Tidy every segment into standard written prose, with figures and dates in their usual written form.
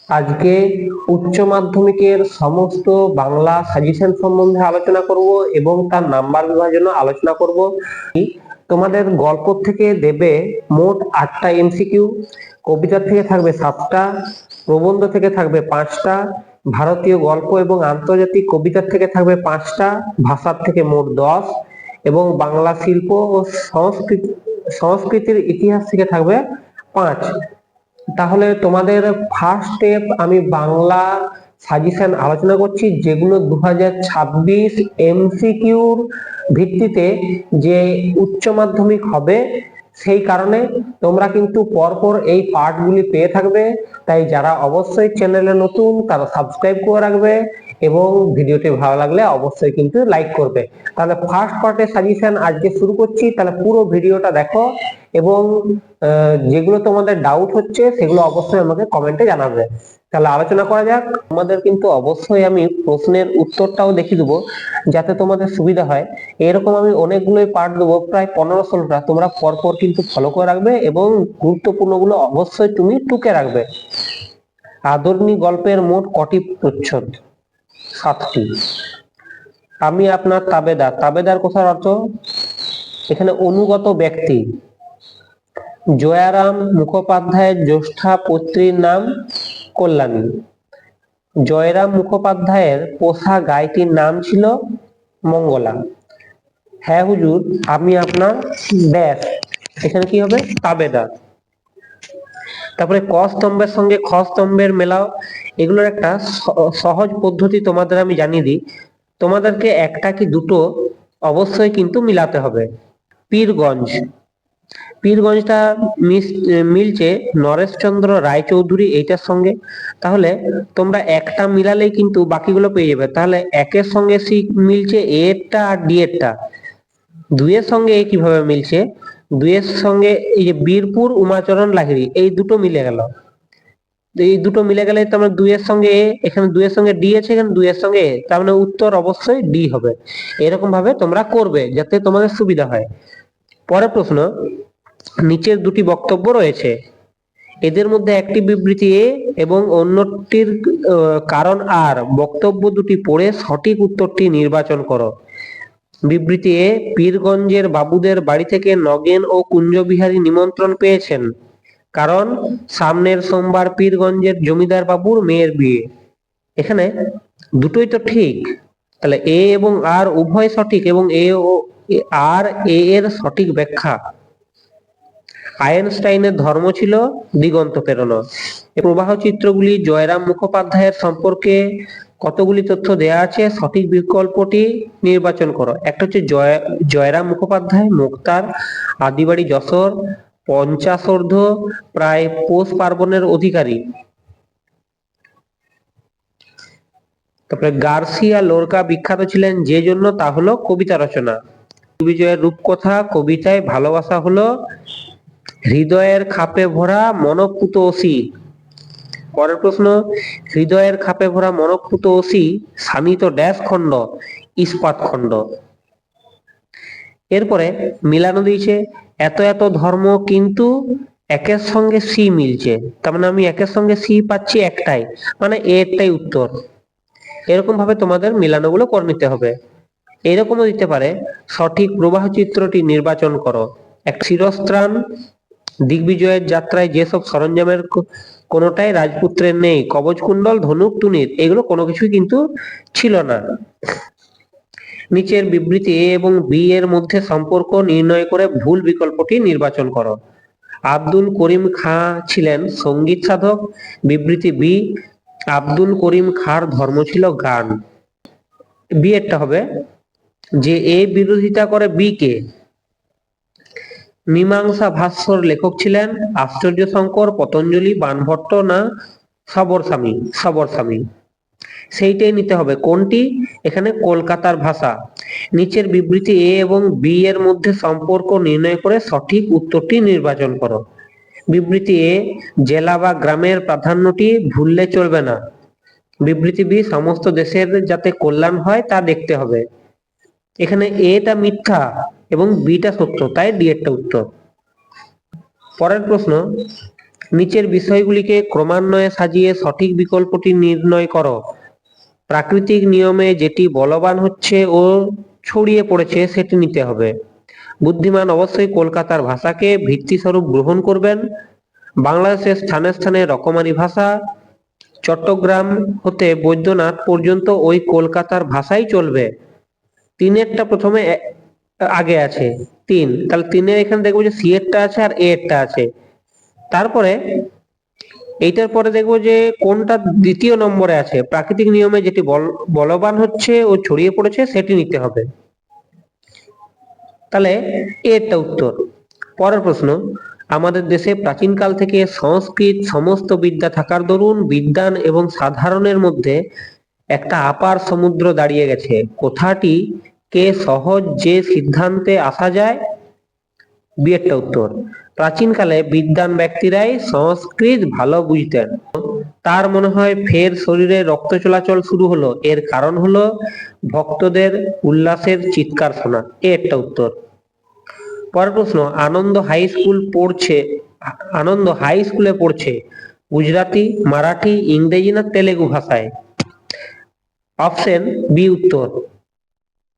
আজকে উচ্চ মাধ্যমিকের সমস্ত বাংলা সাজেশন সম্বন্ধে আলোচনা করব এবং তার নাম্বার বিভাজনও আলোচনা করব। তোমাদের গল্প থেকে দেবে মোট 8টা এমসিকিউ, কবিতা থেকে থাকবে 7টা, প্রবন্ধ থেকে থাকবে 5টা, ভারতীয় গল্প এবং আন্তর্জাতিক কবিতা থেকে থাকবে 5টা, ভাষার থেকে মোট 10 এবং বাংলা শিল্প ও সংস্কৃতির ইতিহাস থেকে থাকবে 5। তাহলে তোমাদের ফার্স্ট স্টেপ আমি বাংলা সাজেশন আলোচনা করছি, যেগুলো 2026 এমসিকিউর ভিত্তিতে যে উচ্চ মাধ্যমিক হবে, সেই কারণে তোমরা কিন্তু পরপর এই পার্টগুলি পেয়ে থাকবে। তাই যারা অবশ্যই চ্যানেলে নতুন তারা সাবস্ক্রাইব করে রাখবে এবং ভিডিওটি ভালো লাগলে অবশ্যই কিন্তু লাইক করবে। তাহলে ফার্স্ট পার্টের সাজেশন আজকে শুরু করছি, তাহলে পুরো ভিডিওটা দেখো এবং যেগুলো তোমাদের ডাউট হচ্ছে সেগুলো অবশ্যই আমাকে কমেন্টে জানাবে। তাহলে আলোচনা করা যাক। তোমাদের কিন্তু অবশ্যই আমি প্রশ্নের উত্তরটাও দেখিয়ে দেবো যাতে তোমাদের সুবিধা হয়। এরকম আমি অনেকগুলোই পার্ট দেবো, প্রায় 15-16টা। তোমরা পরপর কিন্তু ফলো করে রাখবে এবং গুরুত্বপূর্ণগুলো অবশ্যই তুমি টুকে রাখবে। আদরণী গল্পের মোট কটি প্রচ্ছদ? 7টি। আমি আপনার তাবেদার, তাবেদার কথার অর্থ এখানে অনুগত ব্যক্তি। জয়ারাম মুখোপাধ্যায়ের জ্যেষ্ঠা পুত্রীর নাম কল্যাণী। জয়রাম মুখোপাধ্যায়ের পোষা গাইটির নাম ছিল মঙ্গলা। হ্যাঁ হুজুর, আমি আপনার ড্যাশ, এখানে কি হবে? তাবেদার। তারপরে ক স্তম্ভের সঙ্গে খ স্তম্ভের মেলাও। এগুলোর একটা সহজ পদ্ধতি তোমাদের আমি জানিয়ে দিই। তোমাদেরকে একটা কি দুটো অবশ্যই কিন্তু মিলাতে হবে। পীরগঞ্জ, পীরগঞ্জটা মিলছে নরেশচন্দ্র রায়চৌধুরী এইটার সঙ্গে। তাহলে তোমরা একটা মিলালেই কিন্তু বাকিগুলো পেয়ে যাবে। তাহলে একের সঙ্গে সি মিলছে এ এরটা আর ডি এরটা। দুইয়ের সঙ্গে এ কিভাবে মিলছে? দুইয়ের সঙ্গে এই যে বীরপুর উমাচরণ লাহিড়ী, এই দুটো মিলে গেল। এই দুটো মিলে গেলে তার মানে দুইয়ের সঙ্গে এ, এখানে দুইয়ের সঙ্গে ডি আছে, এখানে দুইয়ের সঙ্গে এ, তার মানে উত্তর অবশ্যই ডি হবে। এরকম ভাবে তোমরা করবে যাতে তোমাদের সুবিধা হয়। পরের প্রশ্ন, নিচের দুটি বক্তব্য রয়েছে, এদের মধ্যে একটি বিবৃতি এ এবং অন্যটির কারণ আর। বক্তব্য দুটি পড়ে সঠিক উত্তরটি নির্বাচন করো। বিবৃতি এ, পীরগঞ্জের বাবুদের বাড়ি থেকে নগেন ও কুঞ্জবিহারী নিমন্ত্রণ পেয়েছেন, কারণ সামনের সোমবার পীরগঞ্জের জমিদার বাবুর মেয়ের বিয়ে। এখানে দুটোই তো ঠিক, তাহলে এ এবং আর উভয় সঠিক এবং এ ও আর এ এর সঠিক ব্যাখ্যা। আইনস্টাইনের ধর্ম ছিল দিগন্ত পেরোনো। প্রবাহ চিত্রগুলি জয়রাম মুখোপাধ্যায়ের সম্পর্কে কতগুলি তথ্য দেয়া আছে? সঠিক বিকল্পটি নির্বাচন করো। একটা হচ্ছে জয়রাম মুখোপাধ্যায় মুক্তার, আদিবাড়ি যশোর, পঞ্চাশোর্ধ্ব, প্রায় পৌষ পার্বণের অধিকারী। তারপরে গার্সিয়া লোরকা বিখ্যাত ছিলেন যে জন্য, তা হলো কবিতা রচনা। বিজয়ের রূপকথা কবিতায় ভালোবাসা হলো হৃদয়ের খাপে ভরা মনঃপূত অসি। পরের প্রশ্ন, হৃদয়ের খাপে ভরা মনঃপূত অসি শানিত ড্যাশ খণ্ড? ইস্পাত খণ্ড। এরপরে মিলানো দিয়েছে, এত এত ধর্ম কিন্তু একের সঙ্গে সি মিলছে, তার মানে আমি একের সঙ্গে সি পাচ্ছি একটাই, মানে এরটাই উত্তর। এরকম ভাবে তোমাদের মিলানোগুলো করে নিতে হবে। এরকমও দিতে পারে, সঠিক প্রবাহ চিত্রটি নির্বাচন করো। এক শিরস্ত্রাণ, দিগ্বিজয়ের যাত্রায় যেসব সরঞ্জামের কোনোটাই রাজপুত্রের নেই, কবচকুণ্ডল, ধনুক, তুনির, এগুলো কোনো কিছুই কিন্তু ছিল না। নিচের বিবৃতি এ এবং বি এর মধ্যে সম্পর্ক নির্ণয় করে ভুল বিকল্পটি নির্বাচন করো। আব্দুল করিম খাঁ ছিলেন সঙ্গীত সাধক। বিবৃতি বি, আব্দুল করিম খাঁর ধর্ম ছিল গান। বি এরটা হবে যে এ বিরোধিতা করে বি কে। মীমাংসা ভাষ্যর লেখক ছিলেন আশ্চর্য শঙ্কর, পতঞ্জলি, বাণভট্ট না সবরস্বামী? সবরস্বামী। সেইটাই নিতে হবে। কোনটি? এখানে কলকাতার ভাষা। নিচের বিবৃতি এ এবং বি এর মধ্যে সম্পর্ক নির্ণয় করে সঠিক উত্তরটি নির্বাচন করো। বিবৃতি এ, জেলা বা গ্রামের প্রাধান্যটি ভুললে চলবে না। বিবৃতি বি, সমস্ত দেশের যাতে কল্যাণ হয় তা দেখতে হবে। এখানে এটা মিথ্যা এবং বিটা সত্য, তাই ডি এরটা উত্তর। পরের প্রশ্ন, নিচের বিষয়গুলিকে ক্রমান্বয়ে সাজিয়ে সঠিক বিকল্পটি নির্ণয় করো। প্রাকৃতিক নিয়মে যেটি বলবান হচ্ছে ও ছড়িয়ে পড়েছে সেটি নিতে হবে। বুদ্ধিমান অবশ্যই কলকাতার ভাষাকে ভিত্তিস্বরূপ গ্রহণ করবেন। বাংলাদেশের স্থানে স্থানে রকমারি ভাষা, চট্টগ্রাম হতে বৈদ্যনাথ পর্যন্ত ওই কলকাতার ভাষাই চলবে। তিনেরটা প্রথমে আগে আছে, তিন, তাহলে তিনের এখানে দেখবো যে সি এরটা আছে আর এ এরটা আছে। তারপরে এইটার পরে দেখবো যে কোনটা দ্বিতীয় নম্বরে আছে, প্রাকৃতিক নিয়মে যেটি বলবান হচ্ছে ও ছড়িয়ে পড়েছে সেটি নিতে হবে। তাহলে এরটা উত্তর। পরের প্রশ্ন, আমাদের দেশে প্রাচীনকাল থেকে সংস্কৃত সমস্ত বিদ্যা থাকার দরুন বিদ্বান এবং সাধারণের মধ্যে একটা আপার সমুদ্র দাঁড়িয়ে গেছে। কথাটি কে সহজ যে সিদ্ধান্তে আসা যায়? বিয়েরটা উত্তর। প্রাচীনকালে বিদ্বান ব্যক্তিরাই সংস্কৃত ভালো বুঝতেন। তার মনে হয় ফের শরীরে রক্ত চলাচল শুরু হলো, এর কারণ হলো ভক্তদের উল্লাসের চিৎকার শোনা। একটা উত্তর। পরের প্রশ্ন, আনন্দ হাই স্কুলে পড়ছে গুজরাটি, মারাঠি, ইংরেজি না তেলেগু ভাষায়? অপশন বি উত্তর।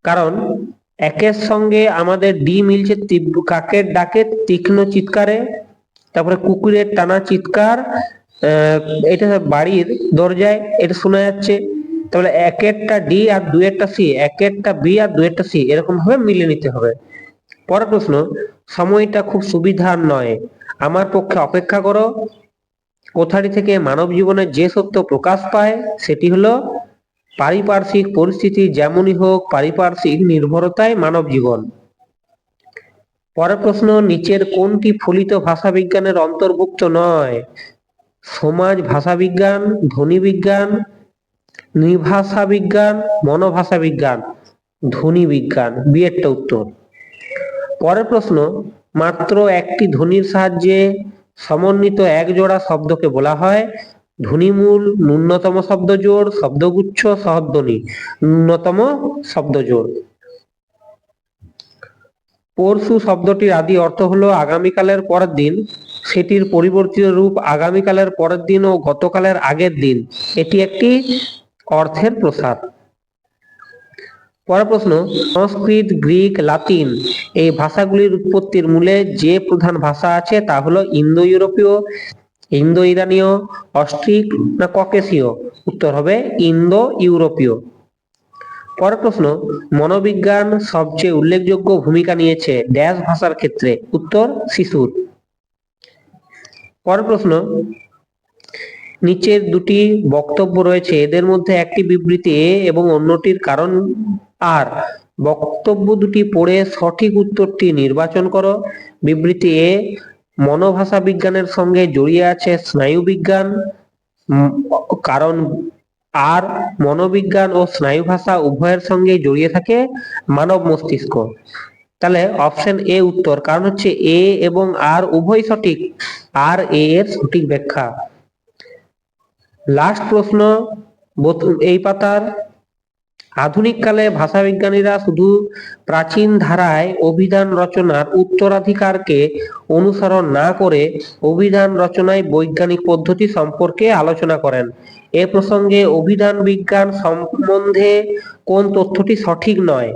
কারণ একের সঙ্গে আমাদের ডি মিলছে কাকের ডাকে তীক্ষ্ণ চিৎকারে, তারপরে কুকুরের টানা চিৎকার, এটা বাড়ির দরজায় এটা শোনা যাচ্ছে। তাহলে একেরটা ডি আর দুয়েরটা সি, একেরটা বি আর দুয়েরটা সি, এরকম ভাবে মিলিয়ে নিতে হবে। পরের প্রশ্ন, সময়টা খুব সুবিধার নয়, আমার পক্ষে অপেক্ষা করো। কথাটি থেকে মানব জীবনে যে সত্য প্রকাশ পায় সেটি হলো পারিপার্শ্বিক পরিস্থিতি যেমনই হোক পারিপার্শ্বিক নির্ভরতায় মানব জীবন। পরের প্রশ্ন, নিচের কোনটি ফলিত ভাষা বিজ্ঞানের অন্তর্ভুক্ত নয়? সমাজ ভাষা বিজ্ঞান, ধ্বনি বিজ্ঞান, নৃভাষা বিজ্ঞান, মনোভাষা বিজ্ঞান? ধ্বনি বিজ্ঞান, বিয়েরটা উত্তর। পরের প্রশ্ন, মাত্র একটি ধ্বনির সাহায্যে সমন্বিত এক জোড়া শব্দকে বলা হয় ধ্বনিমূল, ন্যূনতম শব্দজোড়, শব্দগুচ্ছ, সহধ্বনি। ন্যূনতম শব্দজোড়। পরশু শব্দটির আদি অর্থ হলো আগামীকালের পরের দিন, সেটির পরিবর্তিত রূপ আগামীকালের পরের দিন ও গতকালের আগের দিন। এটি একটি অর্থের প্রসার। পরের প্রশ্ন, সংস্কৃত, গ্রিক, লাতিন এই ভাষাগুলির উৎপত্তির মূলে যে প্রধান ভাষা আছে তা হলো ইন্দো ইউরোপীয়, ইন্দো ইরানীয়, অস্ট্রিক না ককেশীয়? উত্তর হবে ইন্দো ইউরোপীয়। পরের প্রশ্ন, মনোবিজ্ঞান সবচেয়ে উল্লেখযোগ্য ভূমিকা নিয়েছে ড্যাশ ভাষার ক্ষেত্রে? উত্তর শিশুর। পরের প্রশ্ন, নিচের দুটি বক্তব্য রয়েছে, এদের মধ্যে একটি বিবৃতি এ এবং অন্যটির কারণ আর। বক্তব্য দুটি পড়ে সঠিক উত্তরটি নির্বাচন করো। বিবৃতি এ, মনোভাষা বিজ্ঞানের সঙ্গে জড়িয়ে আছে স্নায়ু বিজ্ঞান, কারণ আর মনোবিজ্ঞান ও স্নায়ু ভাষা উভয়ের সঙ্গে জড়িয়ে থাকে মানব মস্তিষ্ক। তাহলে অপশন এ উত্তর, কারণ হচ্ছে এ এবং আর উভয় সঠিক, আর এ এর সঠিক ব্যাখ্যা। লাস্ট প্রশ্ন এই পাতার, আধুনিক কালে ভাষাবিজ্ঞানীরা শুধু প্রাচীন ধারায় অভিধান রচনার উত্তরাধিকারকে অনুসরণ না করে অভিধান রচনায় বৈজ্ঞানিক পদ্ধতি সম্পর্কে আলোচনা করেন। এ প্রসঙ্গে অভিধান বিজ্ঞান সম্বন্ধে কোন তথ্যটি সঠিক নয়?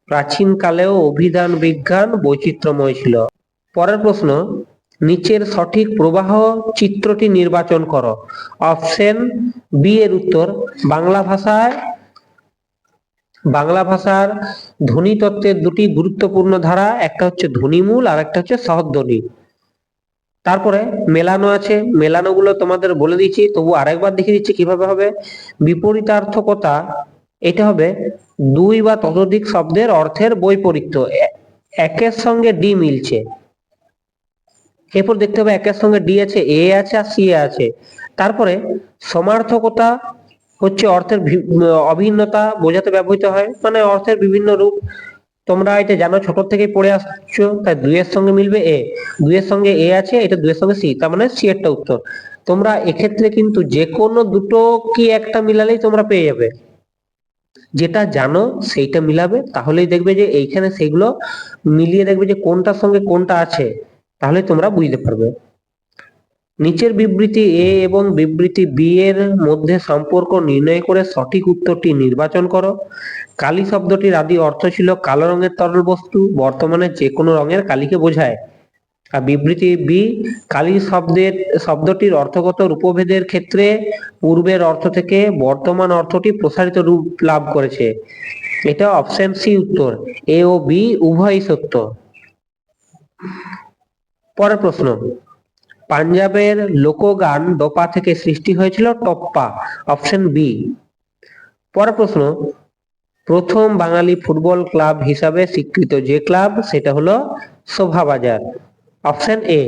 প্রাচীন কালেও অভিধান বিজ্ঞান বৈচিত্র্যময় ছিল। পরের প্রশ্ন, নিচের সঠিক প্রবাহ চিত্রটি নির্বাচন করো। অপশন বি এর উত্তর, বাংলা ভাষার ধ্বনি তত্ত্বের দুটি গুরুত্বপূর্ণ ধারা, একটা হচ্ছে ধ্বনিমূল আর একটা হচ্ছে সহধ্বনি। তারপরে মেলানো আছে, মেলানো গুলো তোমাদের বলে দিচ্ছি, তবু আরেকবার দেখিয়ে দিচ্ছি কিভাবে হবে। বিপরীতার্থকতা, এটা হবে দুই বা ততোধিক শব্দের অর্থের বৈপরীত্য, একের সঙ্গে ডি মিলছে। এরপর দেখতে হবে একের সঙ্গে ডি আছে, এ আছে আর সি আছে। তারপরে সমার্থকতা হচ্ছে অর্থের অভিন্নতা বোঝাতে ব্যবহৃত হয়, মানে অর্থের বিভিন্ন রূপ। তোমরা এটা জানো, ছোট থেকে পড়ে আসছো, তাই দুইয়ের সঙ্গে মিলবে এ, দুইয়ের সঙ্গে এ আছে, এটা দুইয়ের সঙ্গে সি, তার মানে সি এরটা উত্তর। তোমরা এক্ষেত্রে কিন্তু যে কোনো দুটো কি একটা মিলালেই তোমরা পেয়ে যাবে, যেটা জানো সেইটা মিলাবে, তাহলেই দেখবে যে এইখানে সেগুলো মিলিয়ে দেখবে যে কোনটার সঙ্গে কোনটা আছে, তাহলে তোমরা বুঝতে পারবে। নিচের বিবৃতি এ এবং বিবৃতি বি এর মধ্যে সম্পর্ক নির্ণয় করে সঠিক উত্তরটি নির্বাচন করো। কালি শব্দটির আদি অর্থ ছিল কালো রঙের তরল বস্তু, বর্তমানে যে কোনো রঙের কালিকে বোঝায়। আর বিবৃতি বি, কালি শব্দটির অর্থগত রূপভেদের ক্ষেত্রে পূর্বের অর্থ থেকে বর্তমান অর্থটি প্রসারিত রূপ লাভ করেছে। এটা অপশন সি উত্তর, এ ও বি উভয়ই সত্য। পরের প্রশ্ন, পাঞ্জাবের লোকগান ডোপা থেকে সৃষ্টি হয়েছিল টপ্পা, অপশন বি। পরের প্রশ্ন, প্রথম বাঙালি ফুটবল ক্লাব হিসাবে স্বীকৃত যে ক্লাব সেটা হলো শোভাবাজার, অপশন এ।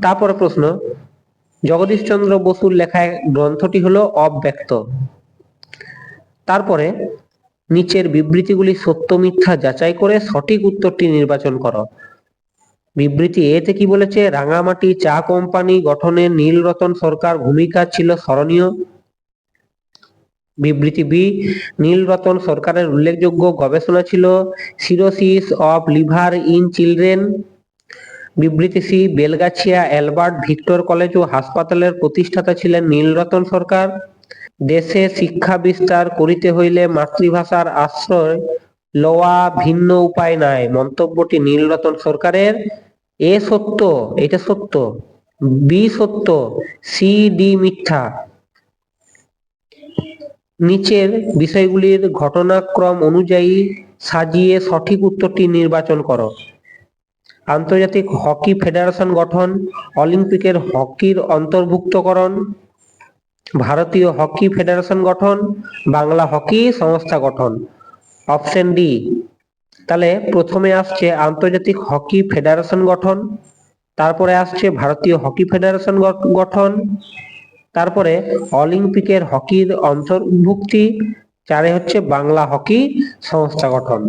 তারপরে প্রশ্ন, জগদীশচন্দ্র বসুর লেখা গ্রন্থটি হলো অব্যক্ত। তারপরে নিচের বিবৃতিগুলি সত্য মিথ্যা যাচাই করে সঠিক উত্তরটি নির্বাচন করো। বিবৃতি এতে কি বলেছে, রাঙামাটি চা কোম্পানি গঠনে নীলরতন সরকার ভূমিকা ছিল স্মরণীয়। বিবৃতি বি, নীলরতন সরকারের উল্লেখযোগ্য গবেষণা ছিল cirrhosis of liver in children. বিবৃতি C, Belgachia Albert Victor college ও হাসপাতালের প্রতিষ্ঠাতা ছিলেন নীলরতন সরকার। দেশে শিক্ষা বিস্তার করিতে হইলে মাতৃভাষার আশ্রয় লওয়া ভিন্ন উপায় নাই, মন্তব্যটি নীলরতন সরকারের। এ সত্য, এটা সত্য। বি সত্য, সি ডি মিথ্যা। নিচের বিষয়গুলির ঘটনাক্রম অনুযায়ী সাজিয়ে সঠিক উত্তরটি নির্বাচন করো। আন্তর্জাতিক হকি ফেডারেশন গঠন, অলিম্পিকের হকির অন্তর্ভুক্তকরণ, ভারতীয় হকি ফেডারেশন গঠন, বাংলা হকি সংস্থা গঠন, অপশন ডি। তাহলে প্রথমে আসছে আন্তর্জাতিক হকি ফেডারেশন গঠন, তারপরে আসছে ভারতীয় হকি ফেডারেশন গঠন, তারপরে অলিম্পিকের হকির অন্তর্ভুক্তি, চারে হচ্ছে বাংলা হকি সংস্থা গঠন।